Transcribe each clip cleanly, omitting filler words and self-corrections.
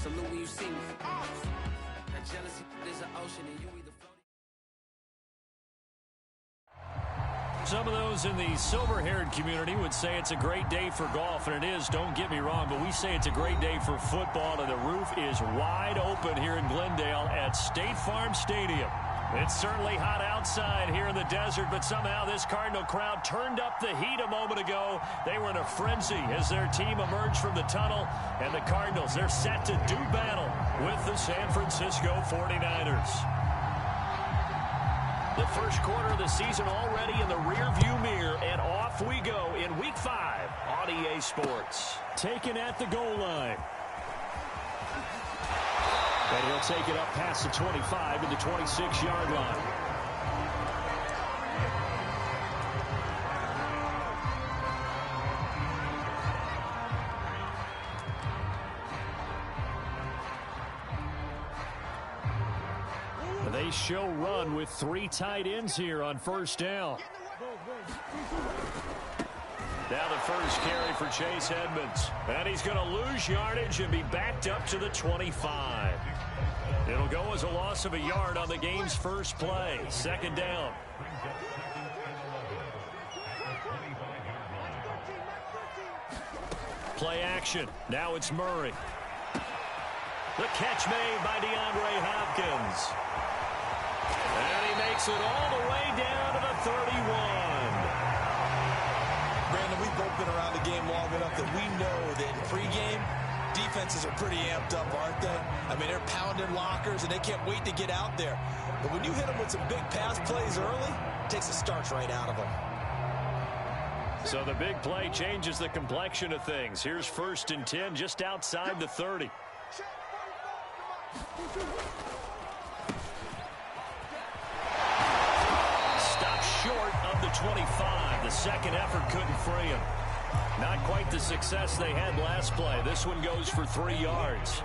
Salute when you see me. That jealousy is an ocean and you either float. Some of those in the silver-haired community would say it's a great day for golf, and it is, don't get me wrong, but we say it's a great day for football, and the roof is wide open here in Glendale at State Farm Stadium. It's certainly hot outside here in the desert, but somehow this Cardinal crowd turned up the heat a moment ago. They were in a frenzy as their team emerged from the tunnel, and the Cardinals, they're set to do battle with the San Francisco 49ers. The first quarter of the season already in the rearview mirror, and off we go in Week 5 on EA Sports. Taken at the goal line. And he'll take it up past the 25 to the 26-yard line. They show run with 3 tight ends here on first down. Now the first carry for Chase Edmonds. And he's going to lose yardage and be backed up to the 25. It'll go as a loss of a yard on the game's first play. Second down. Play action. Now it's Murray. The catch made by DeAndre Hopkins. And he makes it all the way down to the 31. Brandon, we've both been around the game long enough that we know that in pregame, defenses are pretty amped up, aren't they? I mean, they're pounding lockers, and they can't wait to get out there. But when you hit them with some big pass plays early, it takes the starch right out of them. So the big play changes the complexion of things. Here's 1st and 10 just outside the 30. Stopped short of the 25. The second effort couldn't free him. Not quite the success they had last play. This one goes for 3 yards.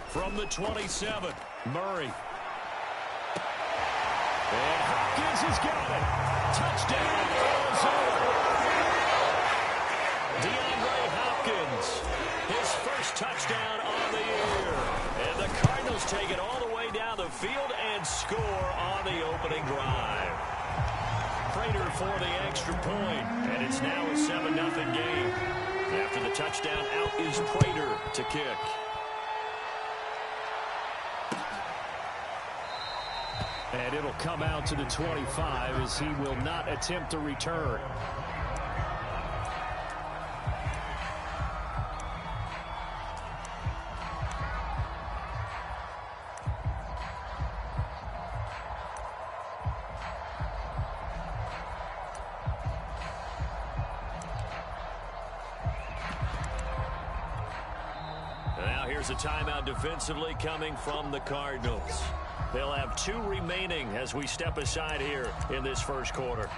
From the 27, Murray. And Hopkins has got it. Touchdown, Arizona. DeAndre Hopkins, his first touchdown on the year. And the Cardinals take it all the way down the field and score on the opening drive. Prater for the extra point, and it's now a 7-0 game. After the touchdown, out is Prater to kick. And it'll come out to the 25 as he will not attempt to return. Now here's a timeout defensively coming from the Cardinals. They'll have 2 remaining as we step aside here in this first quarter.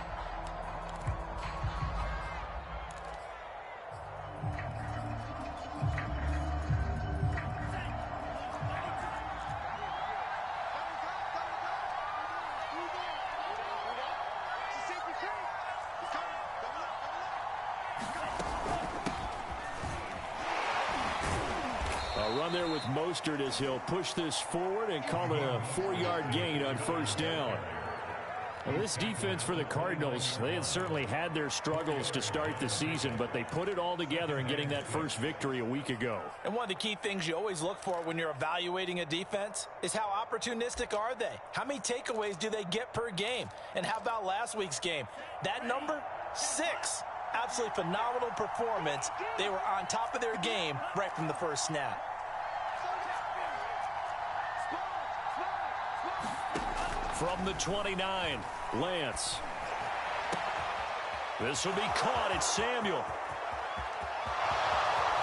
Run there with Mostert as he'll push this forward and call it a 4-yard gain on first down. Well, this defense for the Cardinals, they had certainly had their struggles to start the season, but they put it all together in getting that first victory a week ago. And one of the key things you always look for when you're evaluating a defense is how opportunistic are they? How many takeaways do they get per game? And how about last week's game? That number, 6. Absolutely phenomenal performance. They were on top of their game right from the first snap. From the 29, Lance. This will be caught. It's Samuel.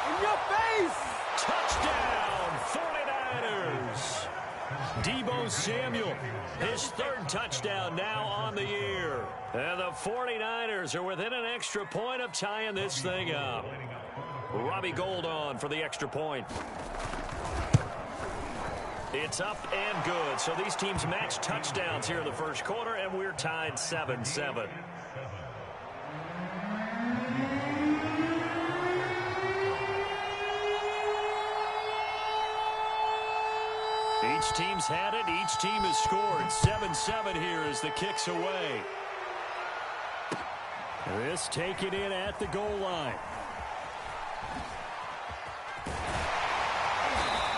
In your face! Touchdown, 49ers. Deebo Samuel, his 3rd touchdown now on the year. And the 49ers are within an extra point of tying this thing up. Robbie Gould on for the extra point. It's up and good. So these teams match touchdowns here in the first quarter, and we're tied 7-7. Each team's had it. Each team has scored. 7-7 here as the kick's away. This taken in at the goal line.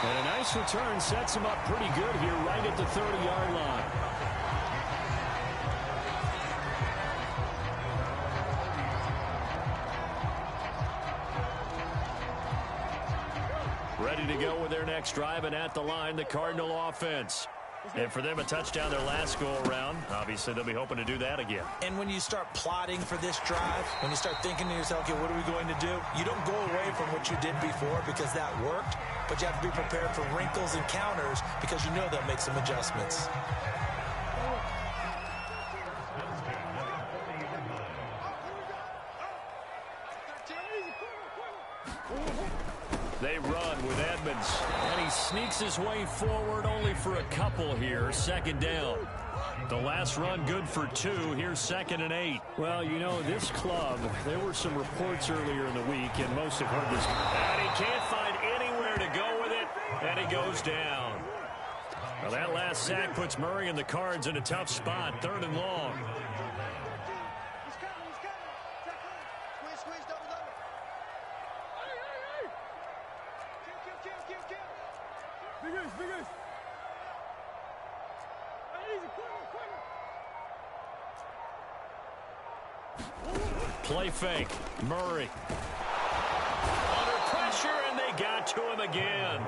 And a nice return sets him up pretty good here right at the 30-yard line. Ready to go with their next drive, and at the line, the Cardinal offense. And for them, a touchdown their last go-around. Obviously, they'll be hoping to do that again. And when you start plotting for this drive, when you start thinking to yourself, okay, what are we going to do? You don't go away from what you did before because that worked, but you have to be prepared for wrinkles and counters because you know they'll make some adjustments. They run with Edmonds, and he sneaks his way forward only for a couple here. Second down. The last run good for 2. Here's 2nd and 8. Well, you know, this club, there were some reports earlier in the week, and most have heard this. And he can't find anywhere to go with it, and he goes down. Well, that last sack puts Murray and the Cards in a tough spot. 3rd and long. Play fake. Murray. Under pressure, and they got to him again.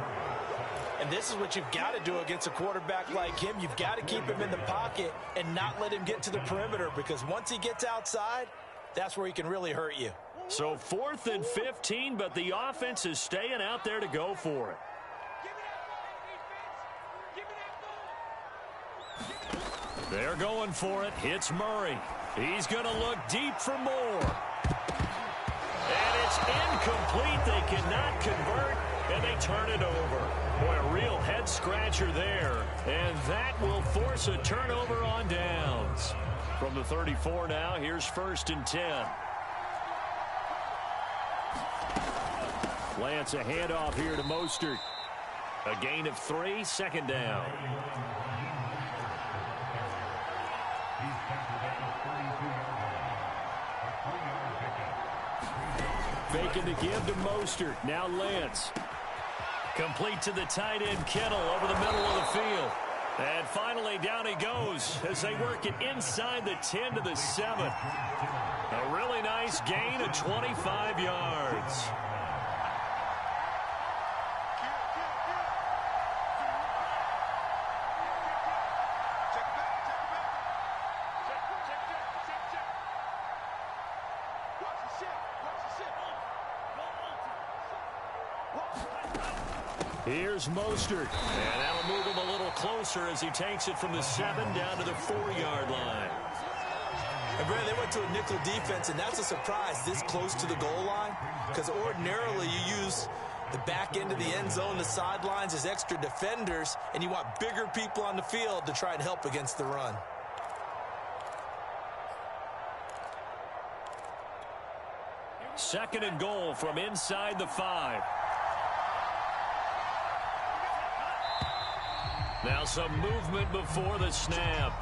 And this is what you've got to do against a quarterback like him. You've got to keep him in the pocket and not let him get to the perimeter, because once he gets outside, that's where he can really hurt you. So 4th and 15, but the offense is staying out there to go for it. They're going for it. Hits Murray. He's going to look deep for more. And it's incomplete. They cannot convert, and they turn it over. Boy, a real head-scratcher there. And that will force a turnover on downs. From the 34 now, here's 1st and 10. Lance, a handoff here to Mostert. A gain of 3, 2nd down. Faking to give to Mostert. Now Lance. Complete to the tight end Kittle over the middle of the field. And finally down he goes as they work it inside the 10 to the 7. A really nice gain of 25 yards. Here's Mostert, and that'll move him a little closer as he takes it from the 7 down to the 4-yard line. And Brad, they went to a nickel defense, and that's a surprise this close to the goal line, because ordinarily you use the back end of the end zone, the sidelines as extra defenders, and you want bigger people on the field to try and help against the run. Second and goal from inside the 5. Now some movement before the snap.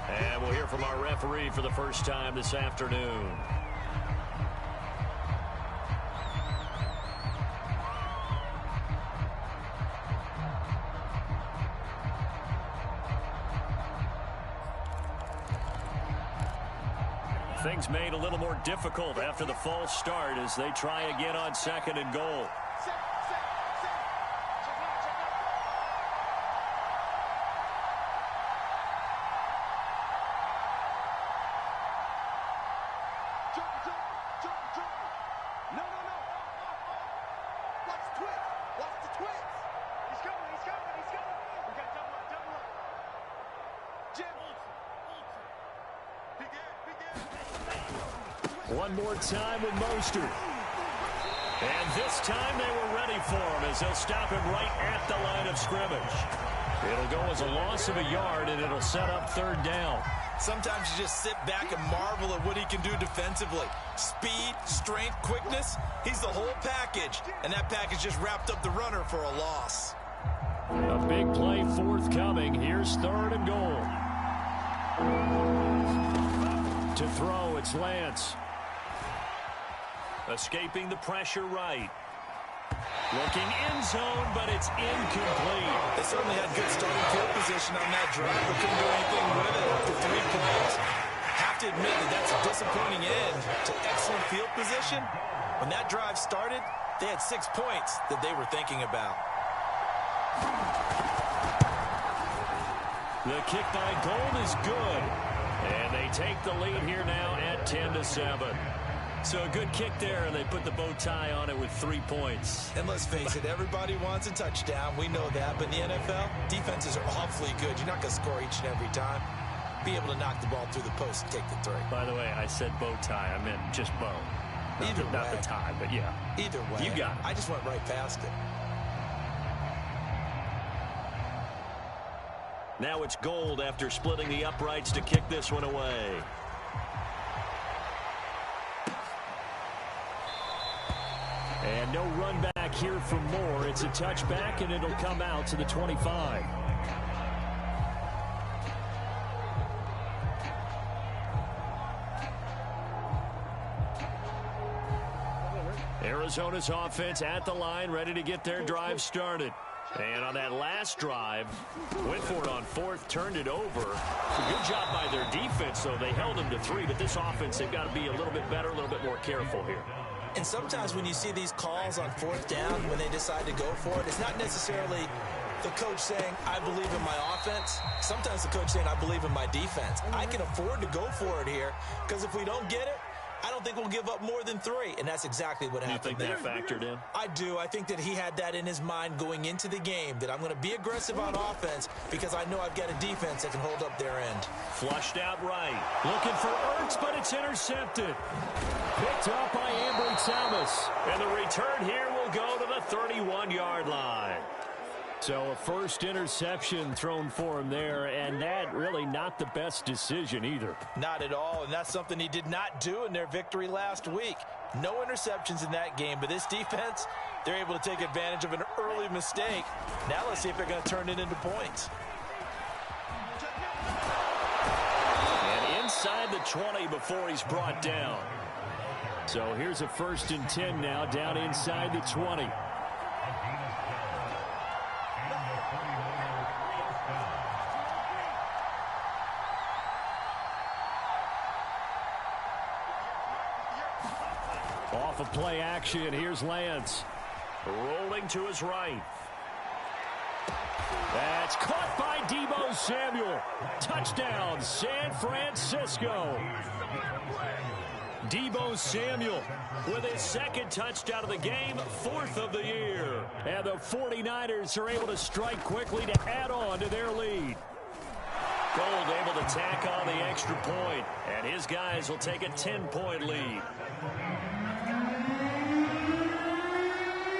And we'll hear from our referee for the first time this afternoon. Things made a little more difficult after the false start as they try again on 2nd and goal. One more time with Mostert. And this time they were ready for him as they'll stop him right at the line of scrimmage. It'll go as a loss of a yard, and it'll set up 3rd down. Sometimes you just sit back and marvel at what he can do defensively. Speed, strength, quickness, he's the whole package. And that package just wrapped up the runner for a loss. A big play forthcoming. Here's 3rd and goal. To throw, it's Lance. Escaping the pressure right. Looking end zone, but it's incomplete. They certainly had good starting field position on that drive, but couldn't do anything with it after 3 plays. Have to admit that that's a disappointing end to excellent field position. When that drive started, they had 6 points that they were thinking about. The kick by Gold is good. And they take the lead here now at 10-7. So a good kick there, and they put the bow tie on it with 3 points. And let's face it, everybody wants a touchdown. We know that. But in the NFL, defenses are awfully good. You're not going to score each and every time. Be able to knock the ball through the post and take the 3. By the way, I said bow tie. I meant just bow. Not the tie, but yeah. Either way. You got it. I just went right past it. Now it's Gold after splitting the uprights to kick this one away. And no run back here for Moore. It's a touchback, and it'll come out to the 25. Arizona's offense at the line, ready to get their drive started. And on that last drive, went for it on 4th, turned it over. Good job by their defense, though. They held them to 3, but this offense, they've got to be a little bit better, a little bit more careful here. And sometimes when you see these calls on 4th down, when they decide to go for it, it's not necessarily the coach saying, I believe in my offense. Sometimes the coach saying, I believe in my defense. I can afford to go for it here, because if we don't get it, I don't think we'll give up more than 3, and that's exactly what happened there. You think that factored in? I do. I think that he had that in his mind going into the game, that I'm going to be aggressive on offense because I know I've got a defense that can hold up their end. Flushed out right. Looking for Ertz, but it's intercepted. Picked up by Ambry Thomas. And the return here will go to the 31-yard line. So a first interception thrown for him there, and that really not the best decision either. Not at all, and that's something he did not do in their victory last week. No interceptions in that game, but this defense, they're able to take advantage of an early mistake. Now let's see if they're going to turn it into points. And inside the 20 before he's brought down. So here's a 1st and 10 now, down inside the 20. Off of play action, here's Lance. Rolling to his right. That's caught by Deebo Samuel. Touchdown, San Francisco. Deebo Samuel with his 2nd touchdown of the game, 4th of the year. And the 49ers are able to strike quickly to add on to their lead. Gold able to tack on the extra point, and his guys will take a 10-point lead.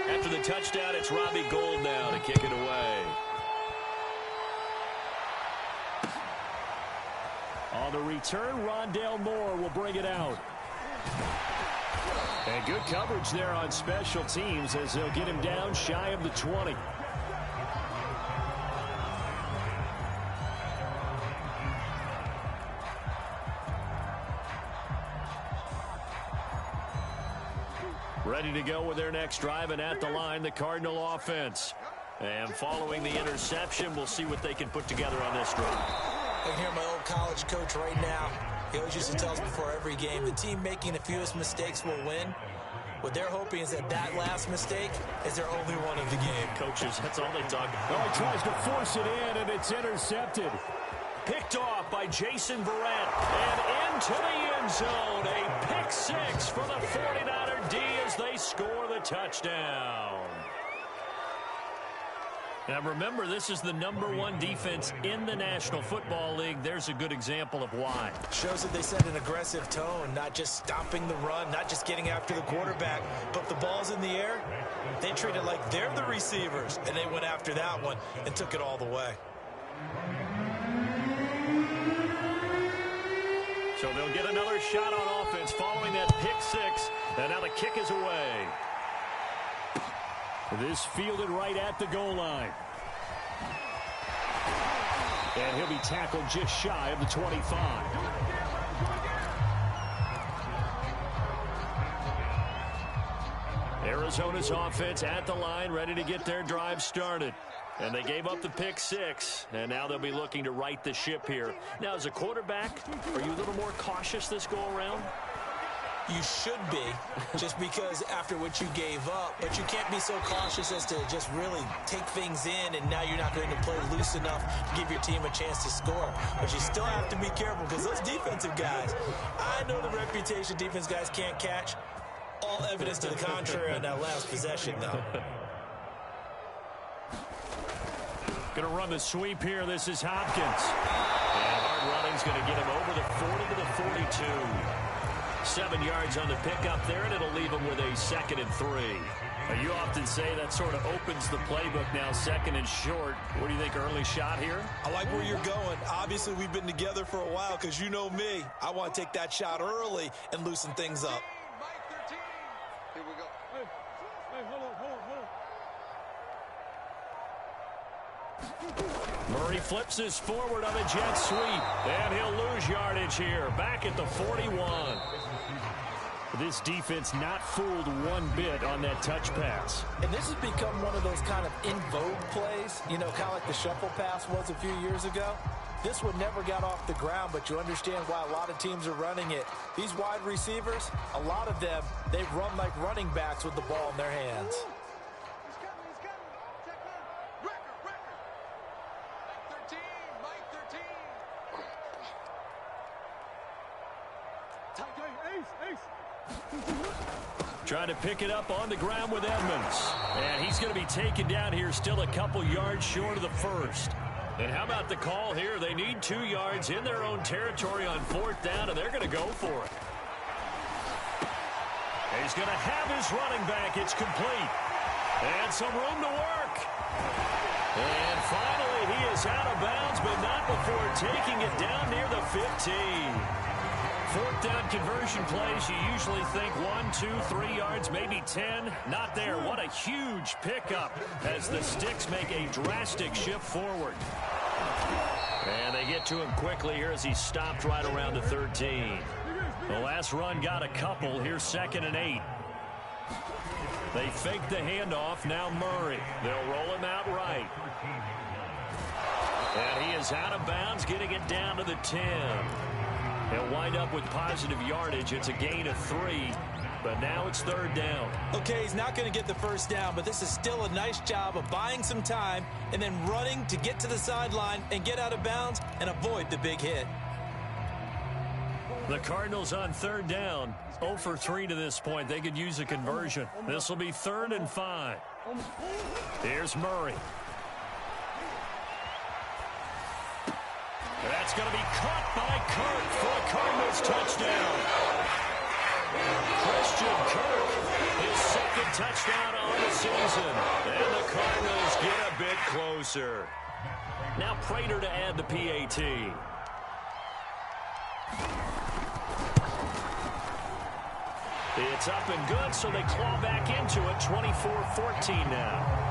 After the touchdown, it's Robbie Gould now to kick it away. On the return, Rondale Moore will bring it out. And good coverage there on special teams as they'll get him down shy of the 20. Ready to go with their next drive, and at the line, the Cardinal offense. And following the interception, we'll see what they can put together on this drive. I can hear my old college coach right now. He always used to tell us before every game, the team making the fewest mistakes will win. What they're hoping is that that last mistake is their only one of the game. Coaches, that's all they talk about. Oh, he tries to force it in, and it's intercepted. Picked off by Jason Verrett, and into the end zone. A pick 6 for the 49er D as they score the touchdown. Now remember, this is the #1 defense in the National Football League. There's a good example of why. Shows that they set an aggressive tone, not just stopping the run, not just getting after the quarterback, but if the ball's in the air, they treat it like they're the receivers, and they went after that one and took it all the way. So they'll get another shot on offense following that pick 6, and now the kick is away. This fielded right at the goal line. And he'll be tackled just shy of the 25. Arizona's offense at the line, ready to get their drive started. And they gave up the pick 6, and now they'll be looking to right the ship here. Now, as a quarterback, are you a little more cautious this go-around? You should be, just because after what you gave up. But you can't be so cautious as to just really take things in, and now you're not going to play loose enough to give your team a chance to score. But you still have to be careful, because those defensive guys, I know the reputation defense guys can't catch. All evidence to the contrary on that last possession, though. Going to run the sweep here. This is Hopkins. And hard running's going to get him over the 40 to the 42. 7 yards on the pickup there, and it'll leave him with a 2nd and 3. You often say that sort of opens the playbook now, 2nd and short. What do you think, early shot here? I like where you're going. Obviously, we've been together for a while, because you know me. I want to take that shot early and loosen things up. Here we go. Hey, hold on. Murray flips this forward on a jet sweep, and he'll lose yardage here, back at the 41. This defense not fooled one bit on that touch pass. And this has become one of those kind of in vogue plays, you know, kind of like the shuffle pass was a few years ago. This one never got off the ground, but you understand why a lot of teams are running it. These wide receivers, a lot of them, they run like running backs with the ball in their hands. Trying to pick it up on the ground with Edmonds. And he's going to be taken down here, still a couple yards short of the first. And how about the call here? They need 2 yards in their own territory on 4th down, and they're going to go for it. He's going to have his running back. It's complete. And some room to work. And finally, he is out of bounds, but not before taking it down near the 15. 4th down conversion plays, you usually think 1, 2, 3 yards, maybe 10. Not there. What a huge pickup as the Sticks make a drastic shift forward. And they get to him quickly here as he stopped right around the 13. The last run got a couple. Here's 2nd and 8. They fake the handoff. Now Murray. They'll roll him out right. And he is out of bounds, getting it down to the 10. They'll wind up with positive yardage. It's a gain of 3, but now it's 3rd down. Okay, he's not going to get the first down, but this is still a nice job of buying some time and then running to get to the sideline and get out of bounds and avoid the big hit. The Cardinals on 3rd down, 0 for 3 to this point. They could use a conversion. This will be 3rd and 5. Here's Murray. That's going to be caught by Kirk for a Cardinals touchdown. Christian Kirk, his 2nd touchdown on the season. And the Cardinals get a bit closer. Now Prater to add the PAT. It's up and good, so they claw back into it, 24-14 now.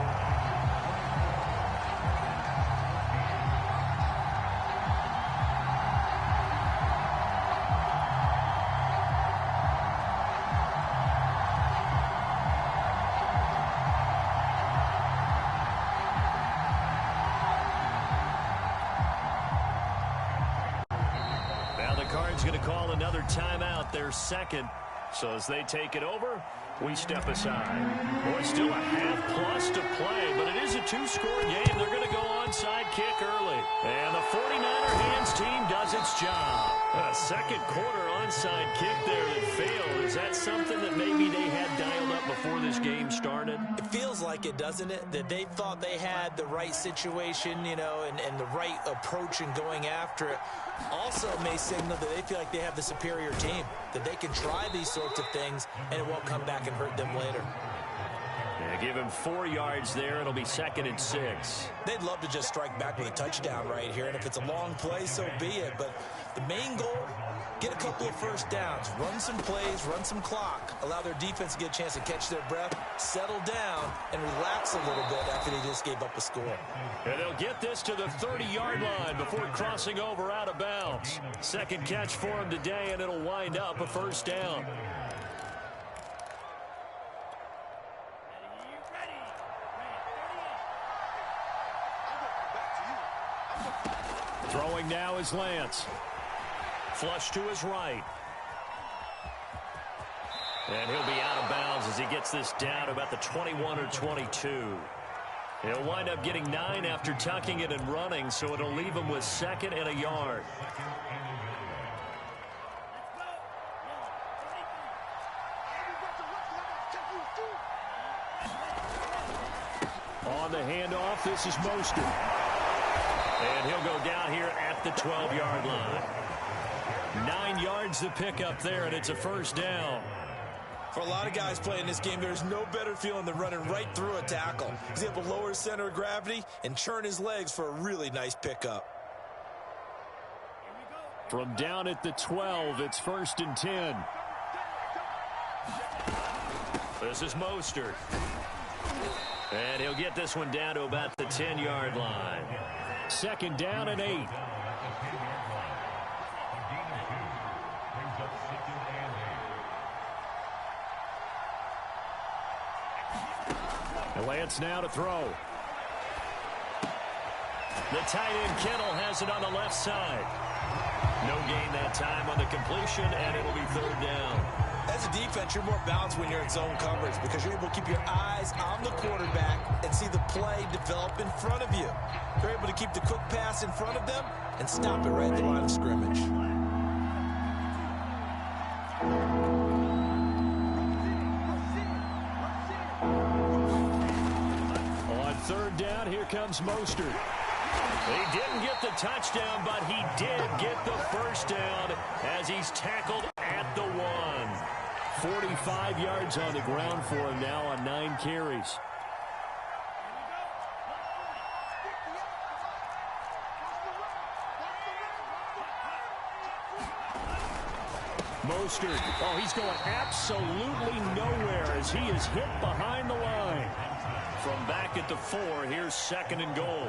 Going to call another timeout, their 2nd. So as they take it over, we step aside. Boy, still a half-plus to play, but it is a 2-score game. They're going to go onside kick early. And the 49er hands team does its job. A 2nd quarter onside kick there that failed. Is that something that maybe they had dialed up before this game started? It feels like it, doesn't it? That they thought they had the right situation, you know, and the right approach in going after it. Also may signal that they feel like they have the superior team, that they can try these sorts of things and it won't come back and hurt them later. Yeah, give him 4 yards there. It'll be 2nd and 6. They'd love to just strike back with a touchdown right here, and if it's a long play, so be it. But the main goal, get a couple of first downs, run some plays, run some clock, allow their defense to get a chance to catch their breath, settle down, and relax a little bit after they just gave up a score. And they'll get this to the 30-yard line before crossing over out of bounds. Second catch for him today, and it'll wind up a first down. Throwing now is Lance. Flush to his right. And he'll be out of bounds as he gets this down to about the 21 or 22. He'll wind up getting 9 after tucking it and running, so it'll leave him with second and a yard. On the handoff, this is Mostert. And he'll go down here at the 12-yard line. 9 yards to pick up there, and it's a first down. For a lot of guys playing this game, there's no better feeling than running right through a tackle. He's able to lower his center of gravity and churn his legs for a really nice pickup. From down at the 12, it's 1st and 10. This is Mostert. And he'll get this one down to about the 10-yard line. 2nd down and 8. And Lance now to throw. The tight end Kittle has it on the left side. No gain that time on the completion, and it'll be 3rd down. As a defense, you're more balanced when you're in zone coverage because you're able to keep your eyes on the quarterback and see the play develop in front of you. You're able to keep the quick pass in front of them and stop it right at the line of scrimmage. On 3rd down, here comes Mostert. He didn't get the touchdown, but he did get the first down as he's tackled at the 1. 45 yards on the ground for him now on 9 carries. Mostert, oh, he's going absolutely nowhere as he is hit behind the line. From back at the 4, here's 2nd and goal.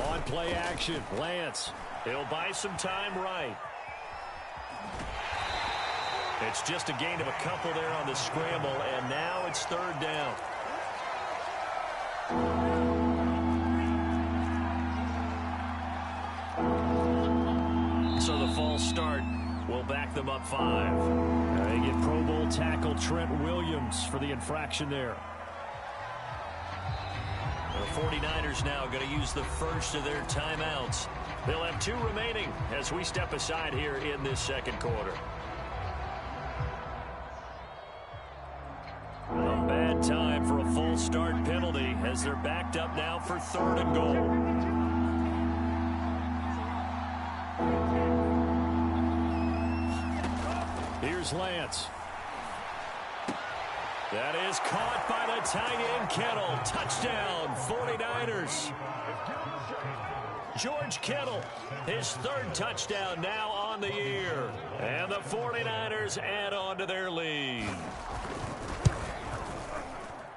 On play action, Lance. He'll buy some time right. It's just a gain of a couple there on the scramble, and now it's 3rd down. So the false start will back them up 5. They get Pro Bowl tackle Trent Williams for the infraction there. The 49ers now going to use the first of their timeouts. They'll have 2 remaining as we step aside here in this 2nd quarter. A bad time for a false start penalty as they're backed up now for 3rd and goal. Here's Lance. That is caught by the tight end Kittle. Touchdown, 49ers. George Kittle, his 3rd touchdown now on the year. And the 49ers add on to their lead.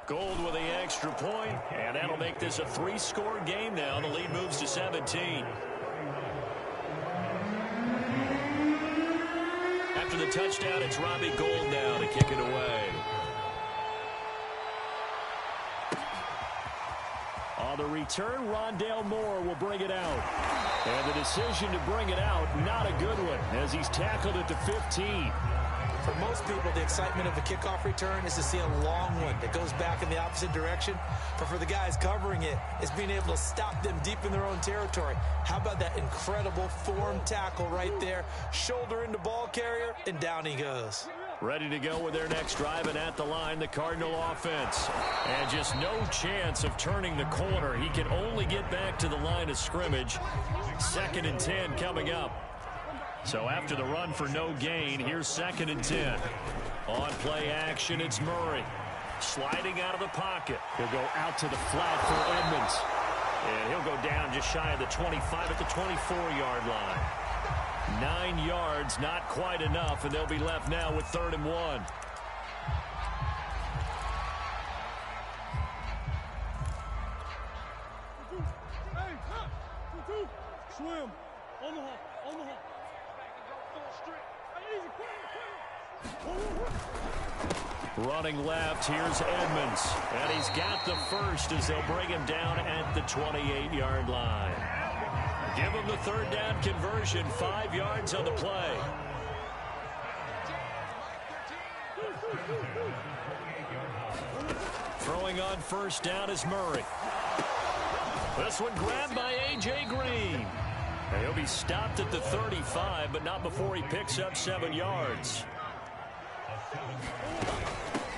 Gold with the extra point, and that'll make this a 3-score game now. The lead moves to 17. After the touchdown, it's Robbie Gould now to kick it away. On the return, Rondale Moore will bring it out. And the decision to bring it out, not a good one, as he's tackled at the 15. For most people, the excitement of a kickoff return is to see a long one that goes back in the opposite direction. But for the guys covering it, it's being able to stop them deep in their own territory. How about that incredible form tackle right there? Shoulder into ball carrier, and down he goes. Ready to go with their next drive, and at the line, the Cardinal offense. And just no chance of turning the corner. He can only get back to the line of scrimmage. 2nd and 10 coming up. So after the run for no gain, here's 2nd and 10. On play action, it's Murray. Sliding out of the pocket. He'll go out to the flat for Edmonds. And he'll go down just shy of the 25 at the 24-yard line. 9 yards, not quite enough, and they'll be left now with 3rd and 1. Swim. On the hop. On the hop. Running left, here's Edmonds. And he's got the first as they'll bring him down at the 28-yard line. Give him the 3rd down conversion, 5 yards on the play. Throwing on 1st down is Murray. This one grabbed by A.J. Green. And he'll be stopped at the 35, but not before he picks up 7 yards.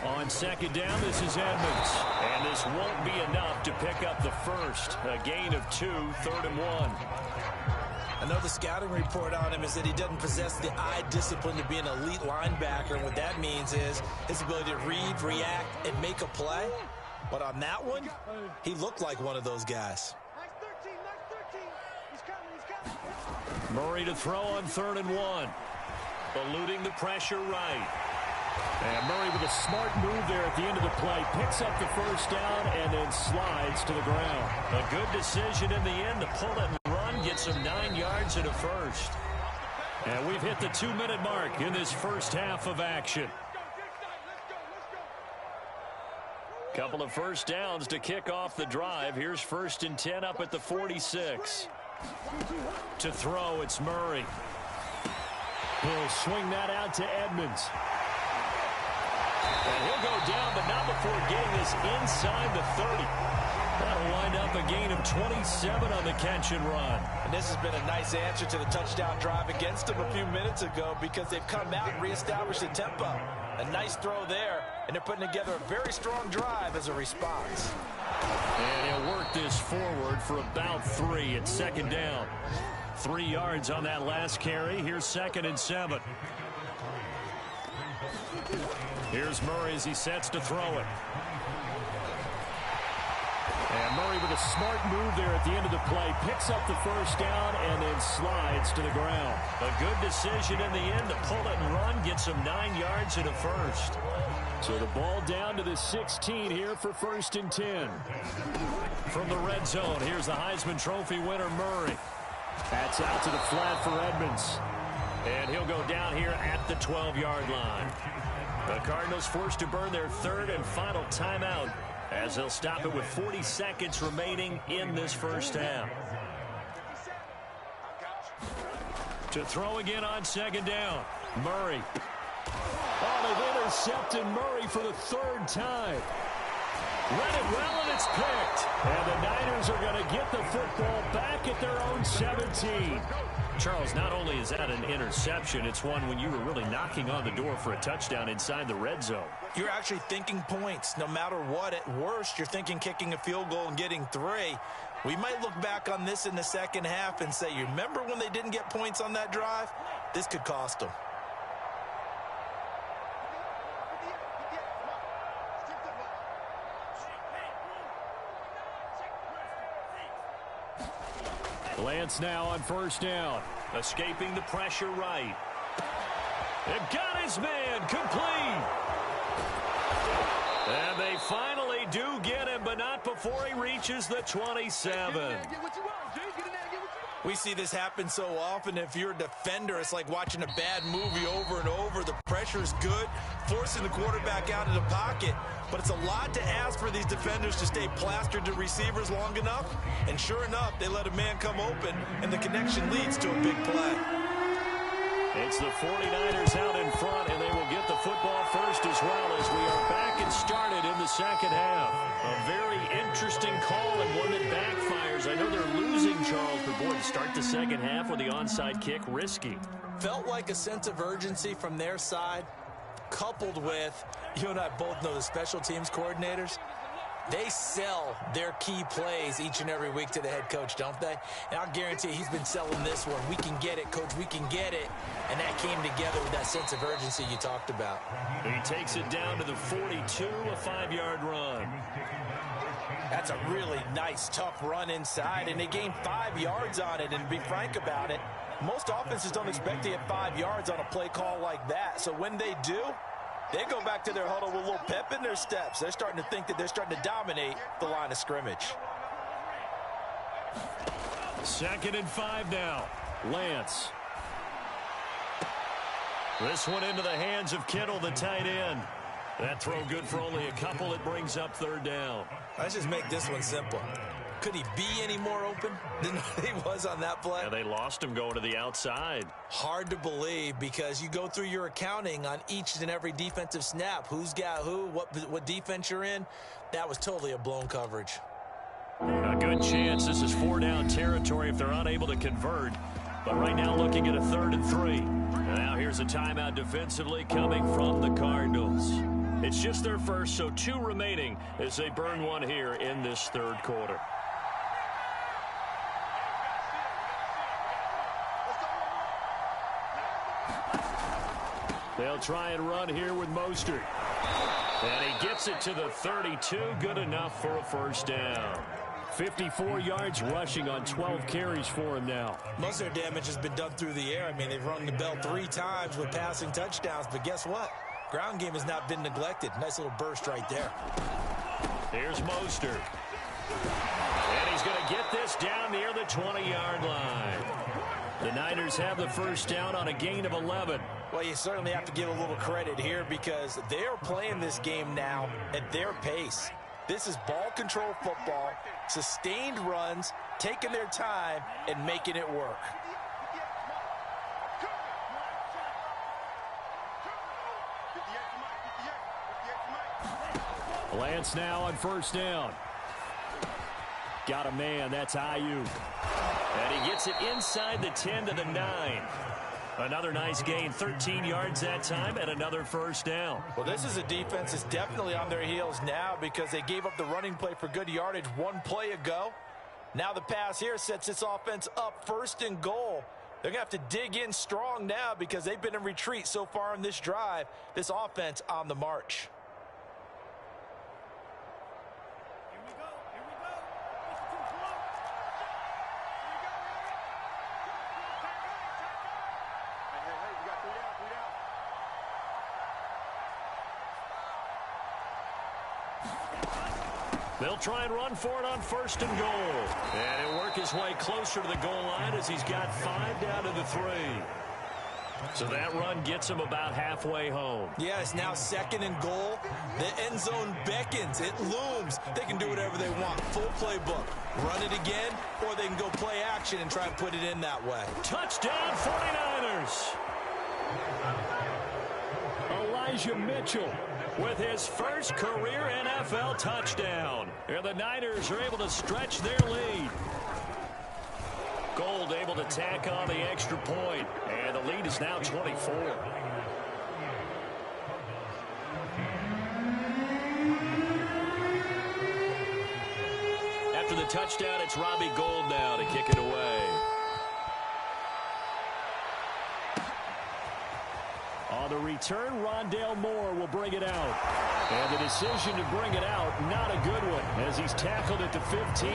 On 2nd down, this is Edmonds. And this won't be enough to pick up the first. A gain of 2, 3rd and 1. I know the scouting report on him is that he doesn't possess the eye discipline to be an elite linebacker. And what that means is his ability to read, react, and make a play. But on that one, he looked like one of those guys. Murray to throw on 3rd and 1. Eluding the pressure right. And Murray with a smart move there at the end of the play. Picks up the 1st down and then slides to the ground. A good decision in the end to pull it and run. Gets him 9 yards and a first. And we've hit the 2-minute mark in this first half of action. Couple of 1st downs to kick off the drive. Here's 1st and 10 up at the 46. To throw, it's Murray. He'll swing that out to Edmonds. And he'll go down, but not before getting this inside the 30. That'll wind up a gain of 27 on the catch and run. And this has been a nice answer to the touchdown drive against them a few minutes ago because they've come out and reestablished the tempo. A nice throw there, and they're putting together a very strong drive as a response. And he'll work this forward for about 3 at 2nd down. 3 yards on that last carry. Here's 2nd and 7. Here's Murray as he sets to throw it. And Murray with a smart move there at the end of the play. Picks up the 1st down and then slides to the ground. A good decision in the end to pull it and run. Gets him 9 yards and a first. So the ball down to the 16 here for 1st and 10. From the red zone, here's the Heisman Trophy winner, Murray. That's out to the flat for Edmonds. And he'll go down here at the 12-yard line. The Cardinals forced to burn their 3rd and final timeout as they'll stop it with 40 seconds remaining in this first half. To throw again on 2nd down, Murray. Oh, they've intercepted Murray for the 3rd time. Read it well, and it's picked. And the Niners are going to get the football back at their own 17. Charles, not only is that an interception, it's one when you were really knocking on the door for a touchdown inside the red zone. You're actually thinking points. No matter what, at worst, you're thinking kicking a field goal and getting 3. We might look back on this in the second half and say, you remember when they didn't get points on that drive? This could cost them. Lance now on 1st down. Escaping the pressure right. It got his man complete. And they finally do get him, but not before he reaches the 27. We see this happen so often. If you're a defender, it's like watching a bad movie over and over. The pressure is good, forcing the quarterback out of the pocket. But it's a lot to ask for these defenders to stay plastered to receivers long enough. And sure enough, they let a man come open, and the connection leads to a big play. It's the 49ers out in front, and they will get the football first as well as we are back and started in the second half. A very interesting call and one that backfires. I know they're losing, Charles, but boy, to start the second half with the onside kick, risky. Felt like a sense of urgency from their side, coupled with, you and I both know the special teams coordinators, They sell their key plays each and every week to the head coach, don't they? And I'll guarantee he's been selling this one. We can get it, coach. We can get it. And that came together with that sense of urgency you talked about. He takes it down to the 42, a 5-yard run. That's a really nice, tough run inside, and they gained 5 yards on it. And to be frank about it, most offenses don't expect to get 5 yards on a play call like that. So when they do, they go back to their huddle with a little pep in their steps. They're starting to think that they're starting to dominate the line of scrimmage. 2nd and 5 now. Lance. This one into the hands of Kittle, the tight end. That throw good for only a couple. It brings up 3rd down. Let's just make this one simple. Could he be any more open than he was on that play? Yeah, they lost him going to the outside. Hard to believe because you go through your accounting on each and every defensive snap. Who's got who, what defense you're in. That was totally a blown coverage. A good chance this is 4-down territory if they're unable to convert. But right now looking at a 3rd and 3. And now here's a timeout defensively coming from the Cardinals. It's just their first, so 2 remaining as they burn one here in this 3rd quarter. They'll try and run here with Mostert. And he gets it to the 32. Good enough for a 1st down. 54 yards rushing on 12 carries for him now. Most of their damage has been done through the air. I mean, they've rung the bell 3 times with passing touchdowns. But guess what? Ground game has not been neglected. Nice little burst right there. Here's Mostert. And he's going to get this down near the 20-yard line. The Niners have the 1st down on a gain of 11. Well, you certainly have to give a little credit here because they're playing this game now at their pace. This is ball control football, sustained runs, taking their time, and making it work. Lance now on 1st down. Got a man, that's Ayuk. And he gets it inside the 10 to the 9. Another nice gain, 13 yards that time, and another 1st down. Well, this is a defense that's definitely on their heels now because they gave up the running play for good yardage 1 play ago. Now the pass here sets this offense up 1st and goal. They're going to have to dig in strong now because they've been in retreat so far in this drive. This offense on the march. They'll try and run for it on 1st and goal. And he'll work his way closer to the goal line as he's got 5 down to the 3. So that run gets him about halfway home. Yeah, it's now 2nd and goal. The end zone beckons. It looms. They can do whatever they want. Full playbook. Run it again, or they can go play action and try and put it in that way. Touchdown 49ers. Elijah Mitchell with his first career NFL touchdown. And the Niners are able to stretch their lead. Gold able to tack on the extra point. And the lead is now 24. After the touchdown, it's Robbie Gould now to kick it away. On the return, Rondale Moore will bring it out. And the decision to bring it out, not a good one, as he's tackled at the 15.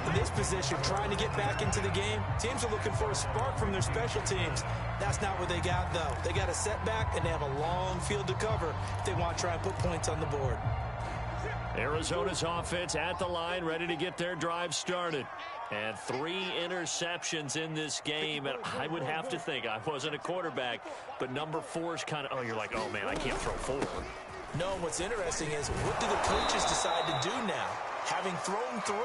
In this position, trying to get back into the game, teams are looking for a spark from their special teams. That's not what they got, though. They got a setback, and they have a long field to cover if they want to try and put points on the board. Arizona's offense at the line, ready to get their drive started. And 3 interceptions in this game. And I would have to think, I wasn't a quarterback, but number 4 is kind of, oh, you're like, oh, man, I can't throw 4. No, what's interesting is what do the coaches decide to do now? Having thrown 3,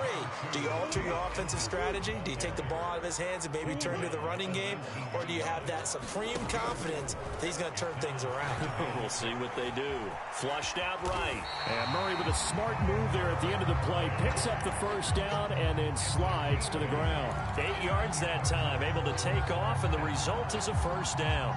do you alter your offensive strategy? Do you take the ball out of his hands and maybe turn to the running game? Or do you have that supreme confidence that he's going to turn things around? We'll see what they do. Flushed out right. And Murray with a smart move there at the end of the play. Picks up the 1st down and then slides to the ground. 8 yards that time. Able to take off, and the result is a 1st down.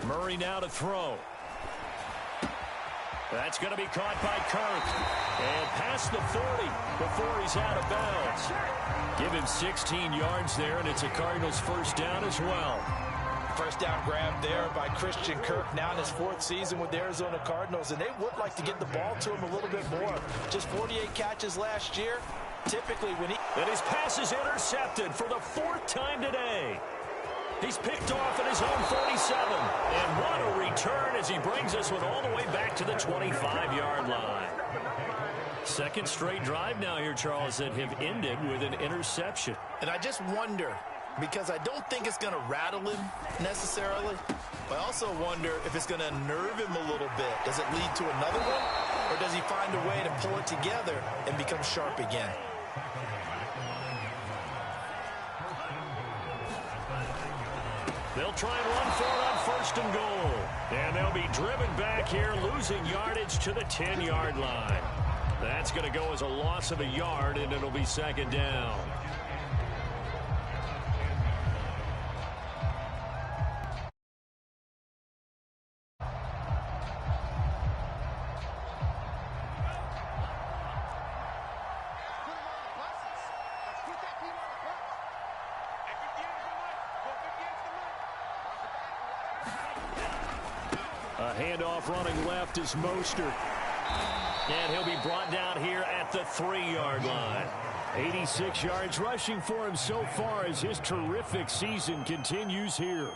Murray now to throw. That's going to be caught by Kirk. And past the 40 before he's out of bounds. Give him 16 yards there, and it's a Cardinals first down as well. First down grab there by Christian Kirk, now in his 4th season with the Arizona Cardinals, and they would like to get the ball to him a little bit more. Just 48 catches last year. Typically when he... And his pass is intercepted for the 4th time today. He's picked off at his own 47. And what a return as he brings us all the way back to the 25-yard line. Second straight drive now here, Charles, that have ended with an interception. And I just wonder, because I don't think it's going to rattle him necessarily, but I also wonder if it's going to nerve him a little bit. Does it lead to another one, or does he find a way to pull it together and become sharp again? They'll try and run for it on 1st and goal. And they'll be driven back here, losing yardage to the 10-yard line. That's going to go as a loss of a yard, and it'll be 2nd down. A handoff running left is Mostert. And he'll be brought down here at the 3-yard line. 86 yards rushing for him so far as his terrific season continues here.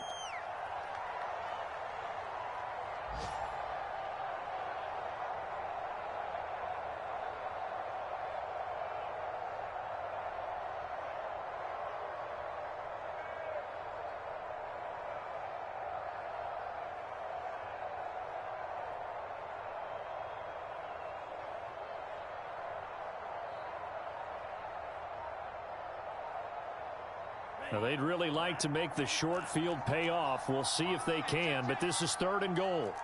Now, they'd really like to make the short field pay off. We'll see if they can, but this is 3rd and goal.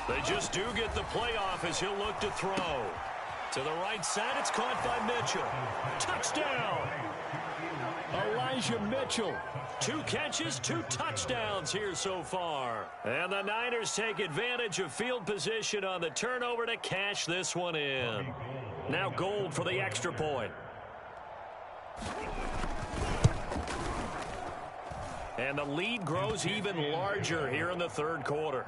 They just do get the playoff as he'll look to throw. To the right side, it's caught by Mitchell. Touchdown! Elijah Mitchell. 2 catches, 2 touchdowns here so far. And the Niners take advantage of field position on the turnover to cash this one in. Now Gold for the extra point. And the lead grows even larger here in the 3rd quarter.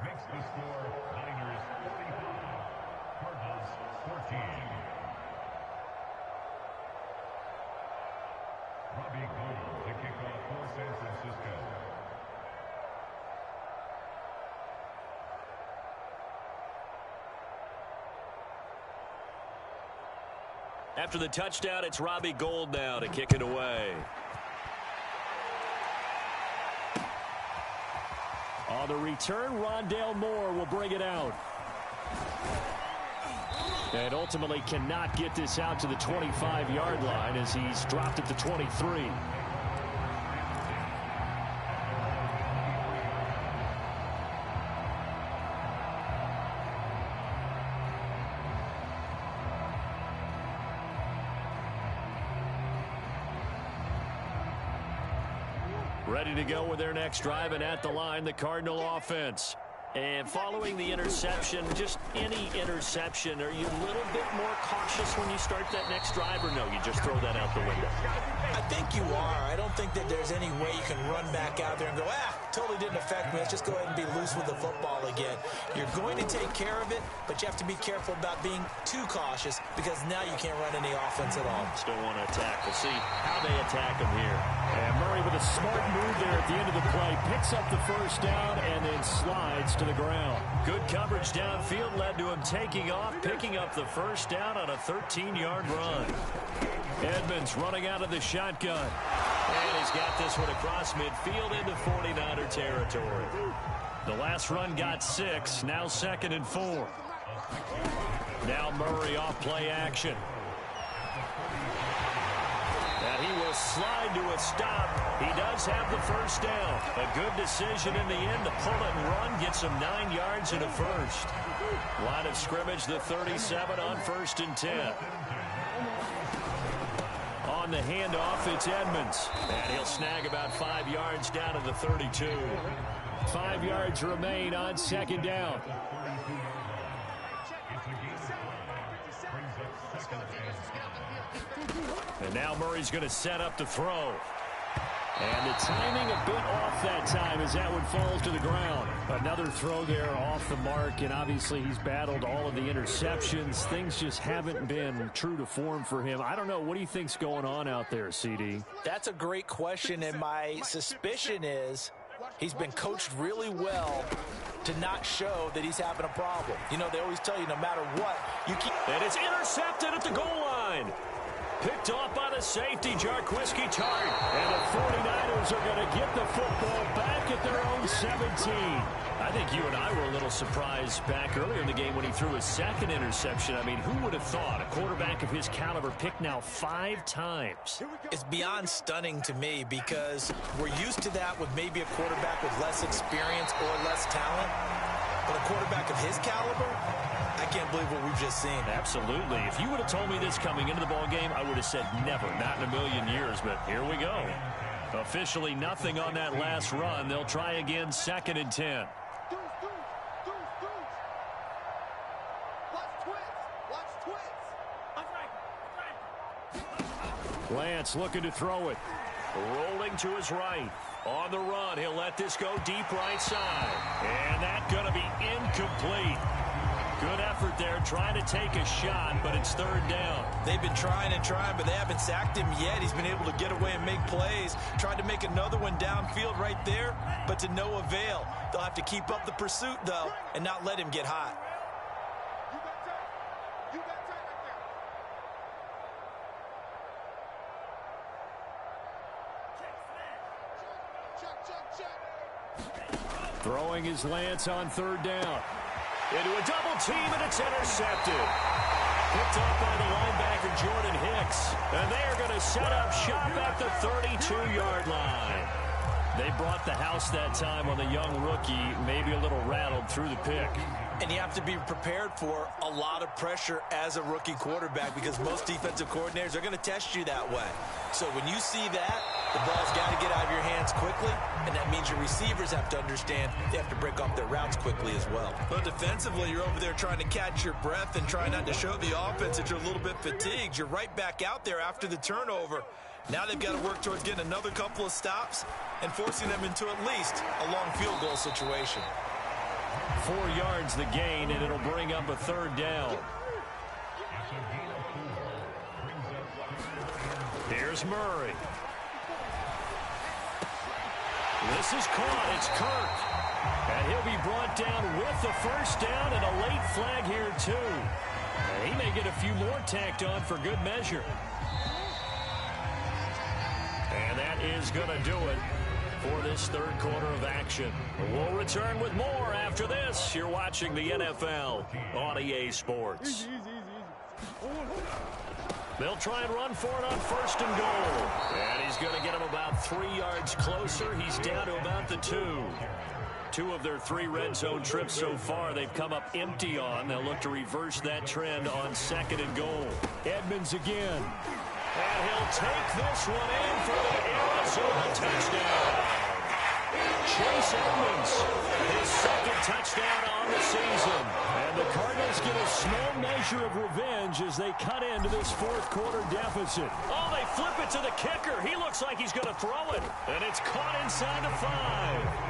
After the touchdown, it's Robbie Gould now to kick it away. On the return, Rondale Moore will bring it out. And ultimately cannot get this out to the 25-yard line as he's dropped at the 23. Ready to go with their next drive, and at the line, the Cardinal offense. And following the interception, just any interception, are you a little bit more cautious when you start that next drive, or no, you just throw that out the window? I think you are. I don't think that there's any way you can run back out there and go, totally didn't affect me. Let's just go ahead and be loose with the football again. You're going to take care of it, but you have to be careful about being too cautious because now you can't run any offense at all. Still want to attack. We'll see how they attack him here. And Murray with a smart move there at the end of the play. Picks up the first down and then slides to the ground. Good coverage downfield led to him taking off, picking up the first down on a 13-yard run. Edmonds running out of the shotgun. And he's got this one across midfield into 49er territory. The last run got 6, now 2nd and 4. Now Murray off play action. And he will slide to a stop. He does have the first down. A good decision in the end to pull it and run. Gets him 9 yards and a first. Line of scrimmage, the 37 on 1st and 10. On the handoff, it's Edmonds. And he'll snag about 5 yards down to the 32. 5 yards remain on second down. And now Murray's going to set up to throw. And the timing a bit off that time as that one falls to the ground. Another throw there off the mark, and obviously he's battled all of the interceptions. Things just haven't been true to form for him. I don't know. What do you think's going on out there, CD? That's a great question, and my suspicion is he's been coached really well to not show that he's having a problem. You know, they always tell you no matter what, you keep... And it's intercepted at the goal line. Picked off by the safety, Jarquiski Tart. And the 49ers are going to get the football back at their own 17. I think you and I were a little surprised back earlier in the game when he threw his second interception. I mean, who would have thought a quarterback of his caliber picked now 5 times? It's beyond stunning to me because we're used to that with maybe a quarterback with less experience or less talent. But a quarterback of his caliber, I can't believe what we've just seen. Absolutely. If you would have told me this coming into the ball game, I would have said never, not in a million years. But here we go. Officially nothing on that last run. They'll try again, 2nd and 10. Lance looking to throw it. Rolling to his right. On the run, he'll let this go deep right side. And that's going to be incomplete. Good effort there, trying to take a shot, but it's 3rd down. They've been trying and trying, but they haven't sacked him yet. He's been able to get away and make plays. Tried to make another one downfield right there, but to no avail. They'll have to keep up the pursuit, though, and not let him get hot. Throwing his Lance on 3rd down. Into a double team, and it's intercepted. Picked up by the linebacker, Jordan Hicks. And they are going to set up shop at the 32-yard line. They brought the house that time on the young rookie, maybe a little rattled through the pick. And you have to be prepared for a lot of pressure as a rookie quarterback because most defensive coordinators are going to test you that way. So when you see that, the ball's got to get out of your hands quickly, and that means your receivers have to understand they have to break off their routes quickly as well. But defensively, you're over there trying to catch your breath and try not to show the offense that you're a little bit fatigued. You're right back out there after the turnover. Now they've got to work towards getting another couple of stops and forcing them into at least a long field goal situation. 4 yards the gain, and it'll bring up a 3rd down. Here's Murray. This is caught. It's Kirk. And he'll be brought down with the 1st down and a late flag here, too. And he may get a few more tacked on for good measure. And that is going to do it for this 3rd quarter of action. We'll return with more after this. You're watching the NFL on EA Sports. They'll try and run for it on 1st and goal. And he's going to get him about 3 yards closer. He's down to about the 2. 2 of their 3 red zone trips so far they've come up empty on. They'll look to reverse that trend on 2nd and goal. Edmonds again. And he'll take this one in for the Arizona touchdown. Chase Edmonds, his 2nd touchdown on the season. And the Cardinals get a small measure of revenge as they cut into this 4th quarter deficit. Oh, they flip it to the kicker. He looks like he's going to throw it. And it's caught inside the 5.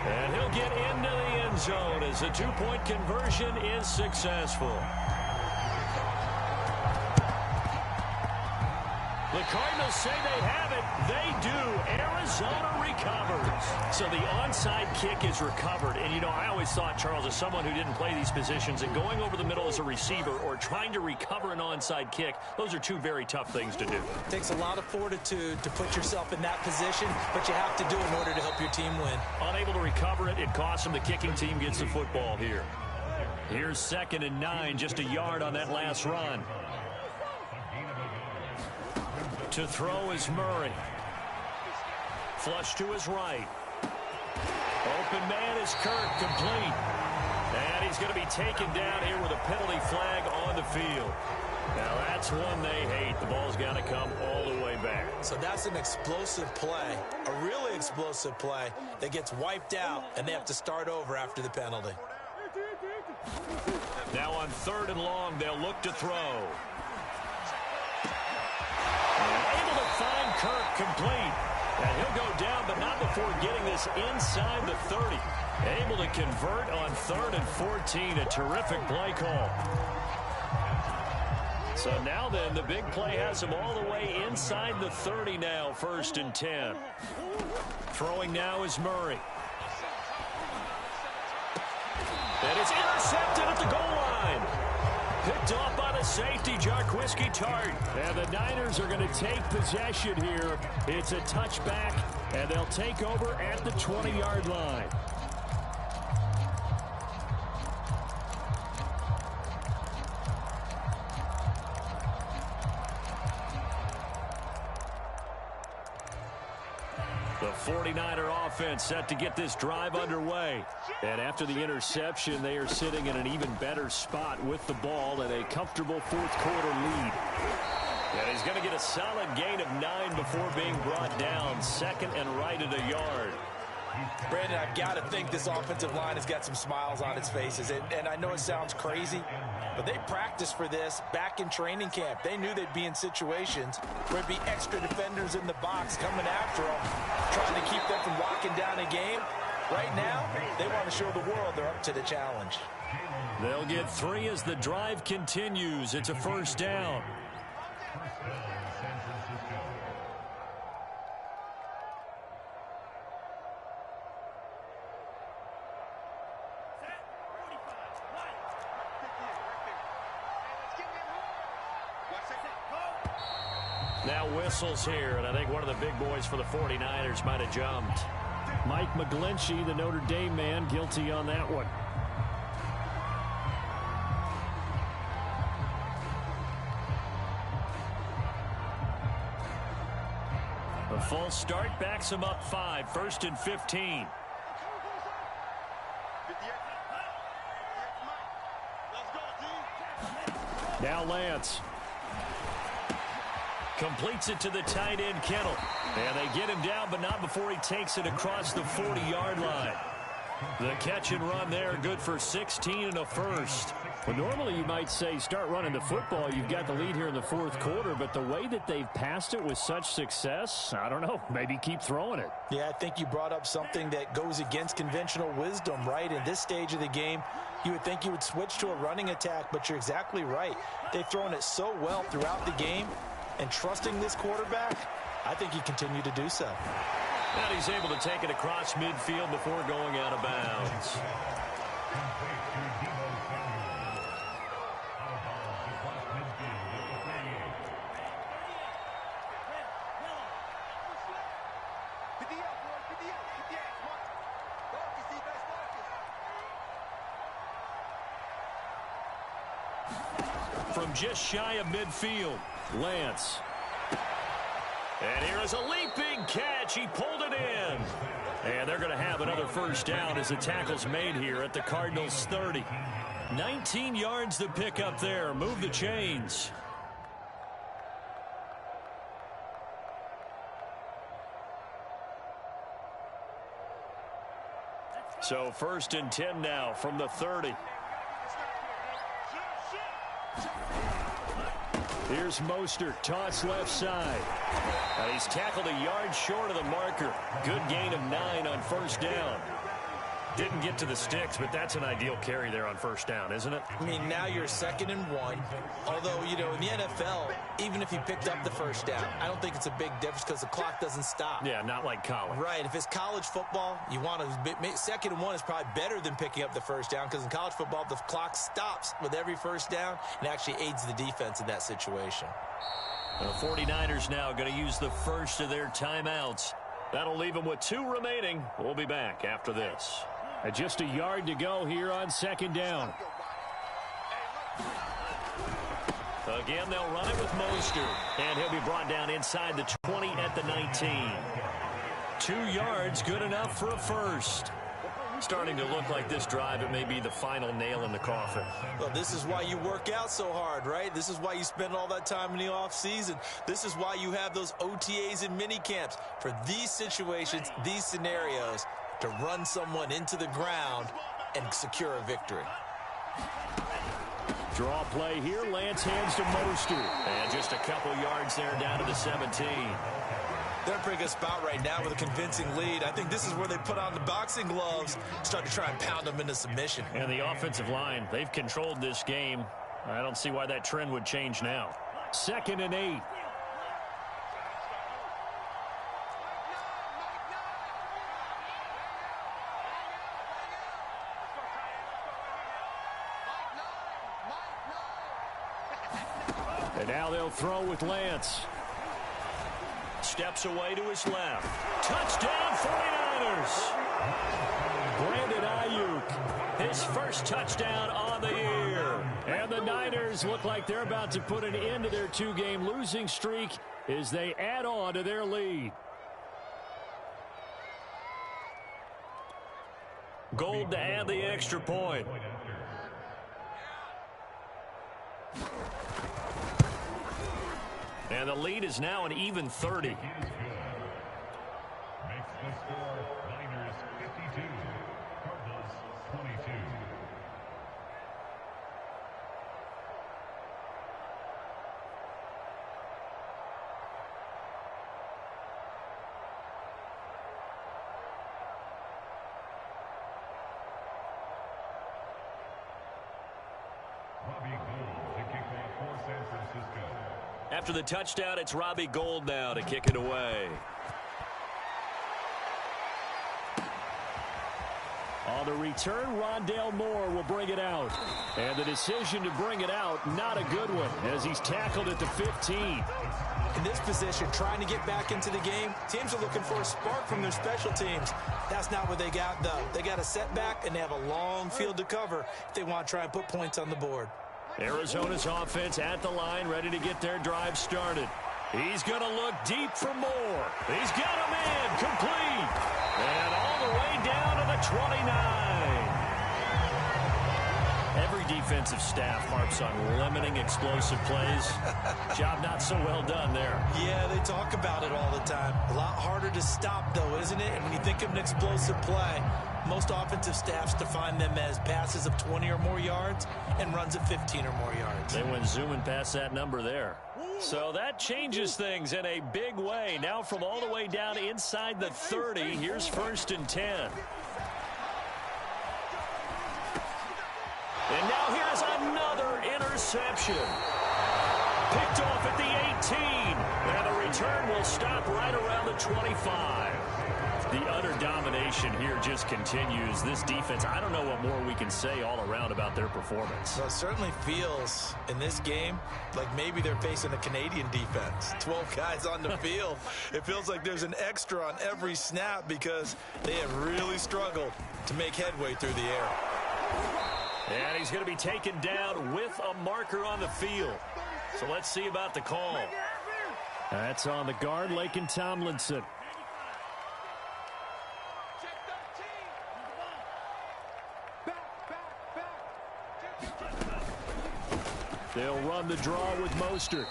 And he'll get into the end zone as the 2-point conversion is successful. The Cardinals say they have it. They do. Arizona recovers. So the onside kick is recovered. And, you know, I always thought, Charles, as someone who didn't play these positions, and going over the middle as a receiver or trying to recover an onside kick, those are 2 very tough things to do. It takes a lot of fortitude to put yourself in that position, but you have to do it in order to help your team win. Unable to recover it, it costs them. The kicking team gets the football here. Here's 2nd and 9, just a yard on that last run. To throw is Murray. Flush to his right. Open man is Kirk, complete. And he's going to be taken down here with a penalty flag on the field. Now that's one they hate. The ball's got to come all the way back. So that's an explosive play, a really explosive play that gets wiped out, and they have to start over after the penalty. Now on 3rd and long, they'll look to throw. Able to find Kirk complete. And he'll go down, but not before getting this inside the 30. Able to convert on 3rd and 14. A terrific play call. So now then, the big play has him all the way inside the 30 now, 1st and 10. Throwing now is Murray. And it's intercepted at the goal line. Picked off by the safety, Jarquiski Tart. And the Niners are going to take possession here. It's a touchback, and they'll take over at the 20-yard line. The 49er offense set to get this drive underway. And after the interception, they are sitting in an even better spot with the ball and a comfortable 4th quarter lead. And he's going to get a solid gain of 9 before being brought down. 2nd and right at a yard. Brandon, I've got to think this offensive line has got some smiles on its faces. And I know it sounds crazy, but they practiced for this back in training camp. They knew they'd be in situations where there'd be extra defenders in the box coming after them, trying to keep them from locking down a game. Right now, they want to show the world they're up to the challenge. They'll get 3 as the drive continues. It's a 1st down. Now whistles here, and I think one of the big boys for the 49ers might have jumped. Mike McGlinchey, the Notre Dame man, guilty on that one. A false start backs him up 5, 1st and 15. Now Lance. Completes it to the tight end, Kittle. And they get him down, but not before he takes it across the 40-yard line. The catch and run there, good for 16 and a 1st. Well, normally you might say start running the football. You've got the lead here in the 4th quarter, but the way that they've passed it with such success, I don't know, maybe keep throwing it. Yeah, I think you brought up something that goes against conventional wisdom, right? In this stage of the game, you would think you would switch to a running attack, but you're exactly right. They've thrown it so well throughout the game, and trusting this quarterback, I think he continued to do so. And he's able to take it across midfield before going out of bounds. From just shy of midfield, Lance. And here is a leaping catch. He pulled it in. And they're going to have another 1st down as the tackle's made here at the Cardinals' 30. 19 yards to pick up there. Move the chains. So 1st and 10 now from the 30. Here's Mostert, toss left side. And he's tackled a yard short of the marker. Good gain of 9 on 1st down. Didn't get to the sticks, but that's an ideal carry there on 1st down, isn't it? I mean, now you're 2nd and 1. Although, you know, in the NFL, even if you picked up the 1st down, I don't think it's a big difference because the clock doesn't stop. Yeah, not like college. Right. If it's college football, you want to 2nd and 1 is probably better than picking up the 1st down because in college football, the clock stops with every 1st down and actually aids the defense in that situation. The 49ers now going to use the first of their timeouts. That'll leave them with 2 remaining. We'll be back after this. Just a yard to go here on 2nd down. Again, they'll run it with Mostert. And he'll be brought down inside the 20 at the 19. 2 yards, good enough for a 1st. Starting to look like this drive, it may be the final nail in the coffin. Well, this is why you work out so hard, right? This is why you spend all that time in the offseason. This is why you have those OTAs and mini camps for these situations, these scenarios, to run someone into the ground and secure a victory. Draw play here. Lance hands to Mostert. And just a couple yards there down to the 17. They're in a pretty good spot right now with a convincing lead. I think this is where they put on the boxing gloves, start to try and pound them into submission. And the offensive line, they've controlled this game. I don't see why that trend would change now. 2nd and 8. And now they'll throw with Lance. Steps away to his left. Touchdown, 49ers. Brandon Ayuk, his first touchdown on the year. And the Niners look like they're about to put an end to their 2-game losing streak as they add on to their lead. Gold to add the extra point. And the lead is now an even 30. Makes the score Niners 52, Cardinals 22. Robbie Gould to kick off for San Francisco. After the touchdown, it's Robbie Gould now to kick it away. On the return, Rondale Moore will bring it out. And the decision to bring it out, not a good one, as he's tackled at the 15. In this position, trying to get back into the game, teams are looking for a spark from their special teams. That's not what they got, though. They got a setback, and they have a long field to cover if they want to try and put points on the board. Arizona's offense at the line, ready to get their drive started. He's going to look deep for Moore. He's got a man complete. And all the way down to the 29. Every defensive staff harps on limiting explosive plays. Job not so well done there. Yeah, they talk about it all the time. A lot harder to stop, though, isn't it? And when you think of an explosive play, most offensive staffs define them as passes of 20 or more yards and runs of 15 or more yards. They went zooming past that number there. So that changes things in a big way. Now from all the way down inside the 30, here's 1st and 10. And now here's another interception. Picked off at the 18. And the return will stop right around the 25. The utter domination here just continues. This defense, I don't know what more we can say all around about their performance. Well, it certainly feels in this game like maybe they're facing a Canadian defense. 12 guys on the field. It feels like there's an extra on every snap because they have really struggled to make headway through the air. And he's going to be taken down with a marker on the field. So let's see about the call. That's on the guard, Laken Tomlinson. They'll run the draw with Mostert.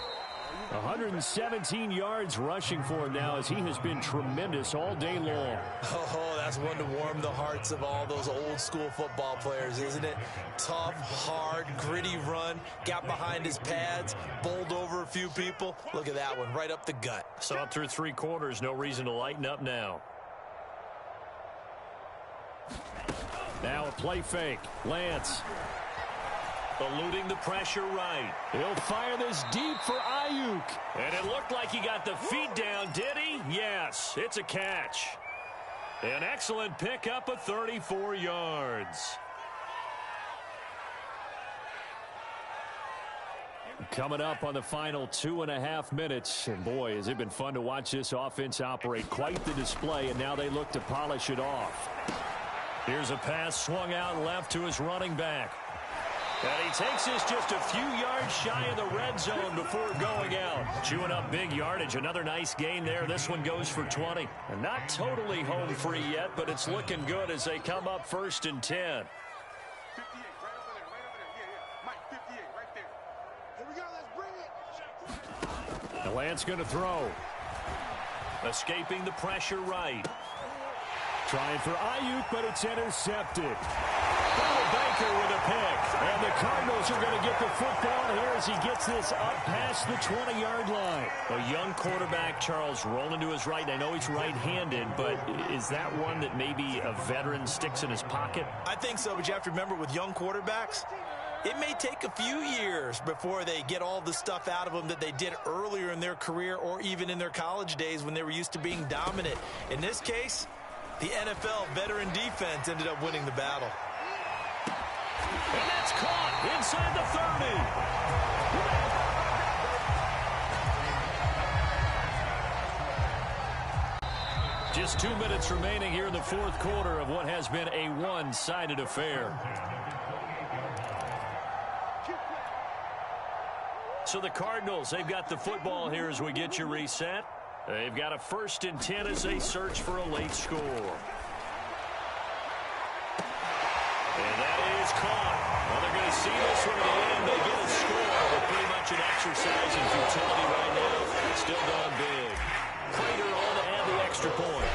117 yards rushing for him now as he has been tremendous all day long. Oh, that's one to warm the hearts of all those old school football players, isn't it? Tough, hard, gritty run, got behind his pads, bowled over a few people. Look at that one, right up the gut. So up through 3 quarters, no reason to lighten up now. Now a play fake. Lance. Eluding the pressure right. He'll fire this deep for Ayuk. And it looked like he got the feet down, did he? Yes, it's a catch. An excellent pickup of 34 yards. Coming up on the final 2.5 minutes. And boy, has it been fun to watch this offense operate. Quite the display, and now they look to polish it off. Here's a pass swung out left to his running back. And he takes this just a few yards shy of the red zone before going out. Chewing up big yardage. Another nice gain there. This one goes for 20. And not totally home free yet, but it's looking good as they come up 1st and 10. 58, right over there, right over there. Yeah. Mike, 58, right there. Here we go, let's bring it. The Lance going to throw. Escaping the pressure right. Trying for Ayuk, but it's intercepted. Baker with a pick. And the Cardinals are going to get the football here as he gets this up past the 20-yard line. A young quarterback, Charles, rolling to his right. I know he's right-handed, but is that one that maybe a veteran sticks in his pocket? I think so, but you have to remember with young quarterbacks, it may take a few years before they get all the stuff out of them that they did earlier in their career or even in their college days when they were used to being dominant. In this case, the NFL veteran defense ended up winning the battle. And that's caught inside the 30. Just 2 minutes remaining here in the fourth quarter of what has been a one-sided affair. So the Cardinals, they've got the football here as we get you reset. They've got a 1st and 10 as they search for a late score. And that is caught. Well, they're going to see this one at the end. They get a score, but pretty much an exercise in futility right now. Still going big. Prater on to add the extra point.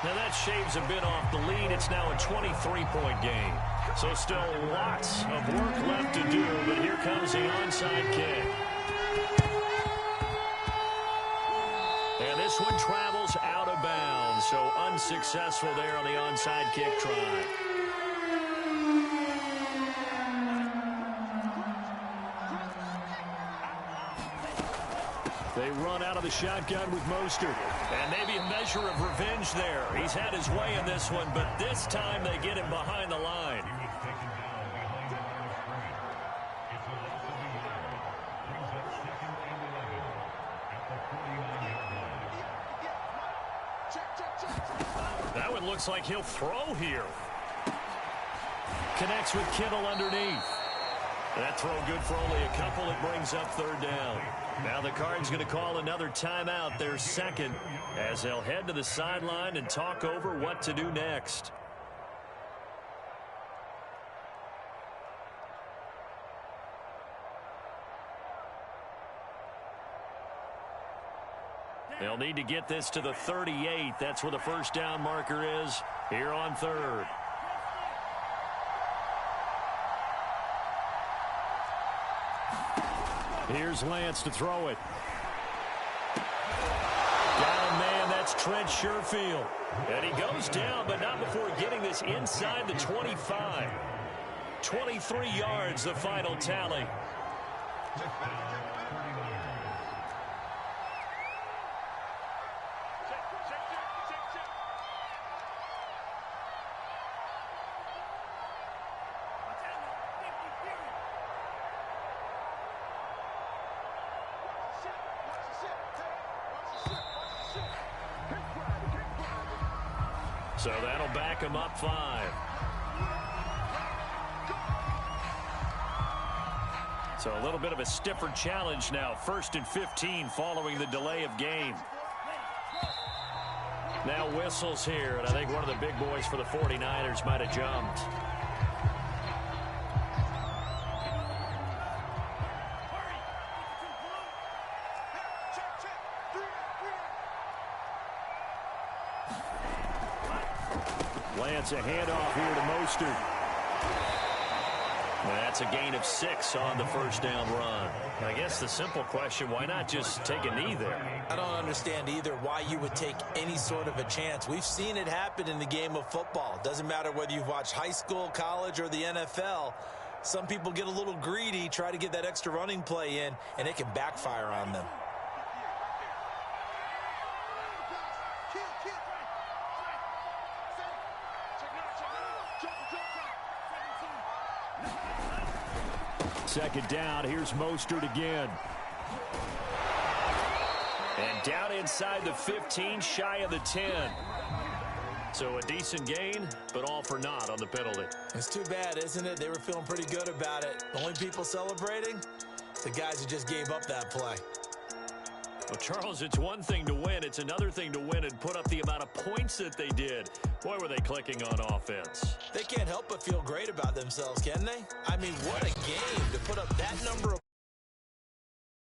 Now that shaves a bit off the lead. It's now a 23-point game. So still lots of work left to do, but here comes the onside kick. And this one travels out of bounds, so unsuccessful there on the onside kick try. They run out of the shotgun with Mostert. And maybe a measure of revenge there. He's had his way in this one, but this time they get him behind the line. That one looks like he'll throw here. Connects with Kittle underneath. That throw good for only a couple. It brings up 3rd down. Now the Cards going to call another timeout, their second, as they'll head to the sideline and talk over what to do next. They'll need to get this to the 38. That's where the 1st down marker is here on 3rd. Here's Lance to throw it. Got him, man. That's Trent Sherfield. And he goes down, but not before getting this inside the 25. 23 yards, the final tally. So that'll back him up 5. So a little bit of a stiffer challenge now. 1st and 15 following the delay of game. Now whistles here, and I think one of the big boys for the 49ers might have jumped. Lance, a handoff here to Mostert. That's a gain of 6 on the 1st down run. I guess the simple question, why not just take a knee there? I don't understand either why you would take any sort of a chance. We've seen it happen in the game of football. Doesn't matter whether you've watched high school, college, or the NFL. Some people get a little greedy, try to get that extra running play in, and it can backfire on them. Second down, here's Mostert again. And down inside the 15, shy of the 10. So a decent gain, but all for naught on the penalty. It's too bad, isn't it? They were feeling pretty good about it. The only people celebrating? The guys who just gave up that play. Well, Charles, it's one thing to win. It's another thing to win and put up the amount of points that they did. Boy, were they clicking on offense. They can't help but feel great about themselves, can they? I mean, what a game to